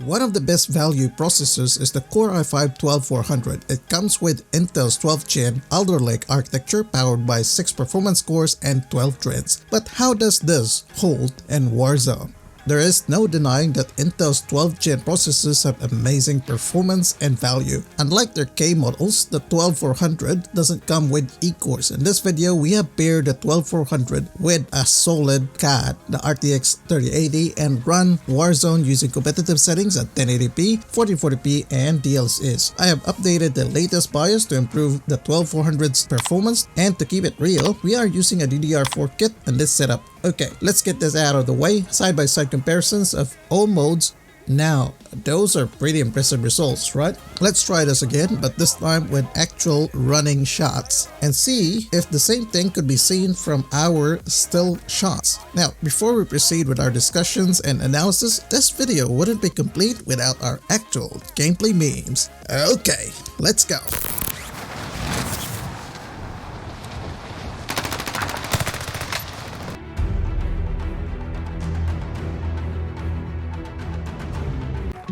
One of the best value processors is the Core i5-12400. It comes with Intel's 12th Gen Alder Lake architecture powered by 6 performance cores and 12 threads. But how does this hold in Warzone? There is no denying that Intel's 12th Gen processors have amazing performance and value. Unlike their K models, the 12400 doesn't come with E-cores. In this video, we have paired the 12400 with a solid CAD, the RTX 3080, and run Warzone using competitive settings at 1080p, 1440p, and DLSS. I have updated the latest BIOS to improve the 12400's performance, and to keep it real, we are using a DDR4 kit in this setup. Okay, let's get this out of the way. Side-by-side comparisons of all modes. Now, those are pretty impressive results, right? Let's try this again, but this time with actual running shots and see if the same thing could be seen from our still shots. Now, before we proceed with our discussions and analysis, this video wouldn't be complete without our actual gameplay memes. Okay, let's go.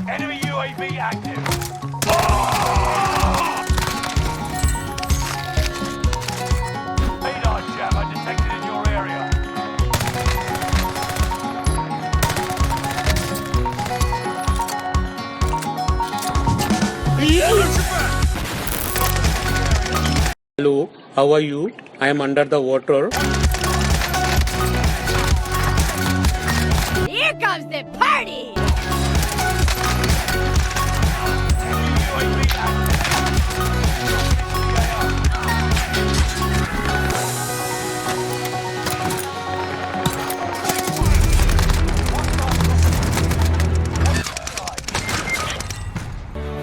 Enemy UAV active. Radar jammer detected in your area. Hello, how are you? I am under the water. Here comes the party!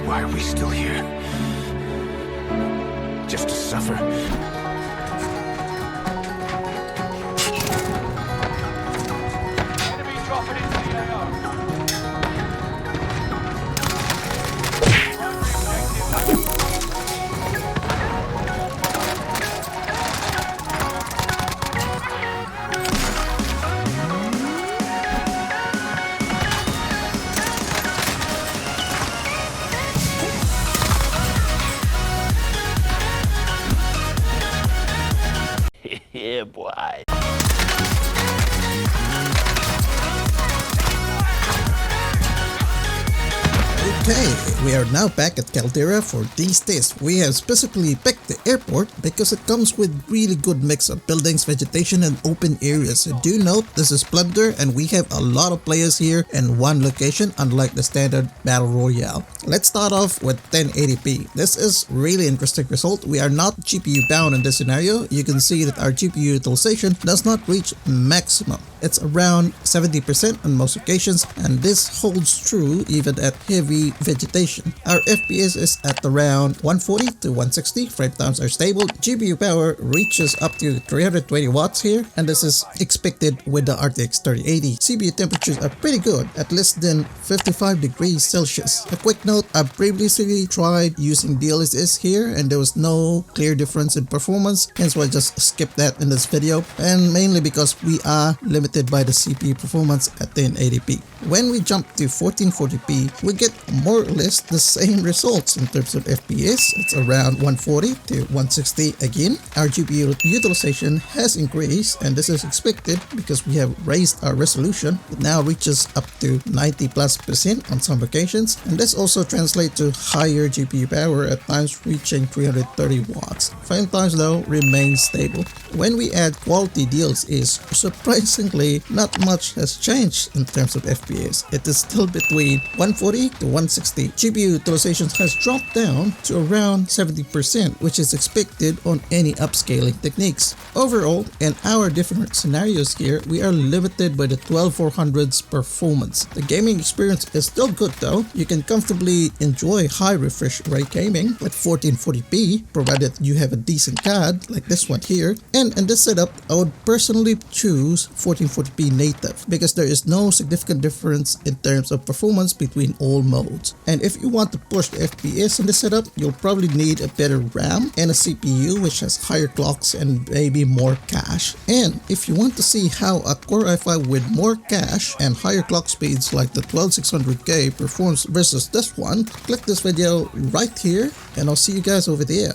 Why are we still here? Just to suffer? Enemy dropping into the AO. Yeah, boy. Okay, we are now back at Caldera for these tests. We have specifically picked the airport because it comes with really good mix of buildings, vegetation, and open areas. Do note this is Plunder and we have a lot of players here in one location unlike the standard Battle Royale. Let's start off with 1080p. This is really interesting result. We are not GPU bound in this scenario. You can see that our GPU utilization does not reach maximum. It's around 70% on most occasions, and this holds true even at heavy vegetation. Our FPS is at around 140 to 160, frame times are stable, GPU power reaches up to 320 watts here, and this is expected with the RTX 3080. CPU temperatures are pretty good at less than 55 degrees Celsius. A quick note, I previously tried using DLSS here and there was no clear difference in performance, hence why I just skipped that in this video, and mainly because we are limited by the CPU performance at 1080p. When we jump to 1440p, we get more or less the same results in terms of FPS. It's around 140 to 160 again. Our GPU utilization has increased, and this is expected because we have raised our resolution. It now reaches up to 90+% on some occasions, and this also translates to higher GPU power at times reaching 330 watts. Frame times though remain stable. When we add Quality DLSS, surprisingly not much has changed in terms of FPS. It is still between 140 to 160. GPU utilization has dropped down to around 70%, which is expected on any upscaling techniques. Overall, in our different scenarios here, we are limited by the 12400's performance. The gaming experience is still good though. You can comfortably enjoy high refresh rate gaming with 1440p, provided you have a decent CAD like this one here. And in this setup, I would personally choose 1440p native because there is no significant difference difference in terms of performance between all modes. And if you want to push the FPS in the setup, you'll probably need a better RAM and a CPU which has higher clocks and maybe more cache. And if you want to see how a Core i5 with more cache and higher clock speeds like the 12600K performs versus this one, click this video right here and I'll see you guys over there.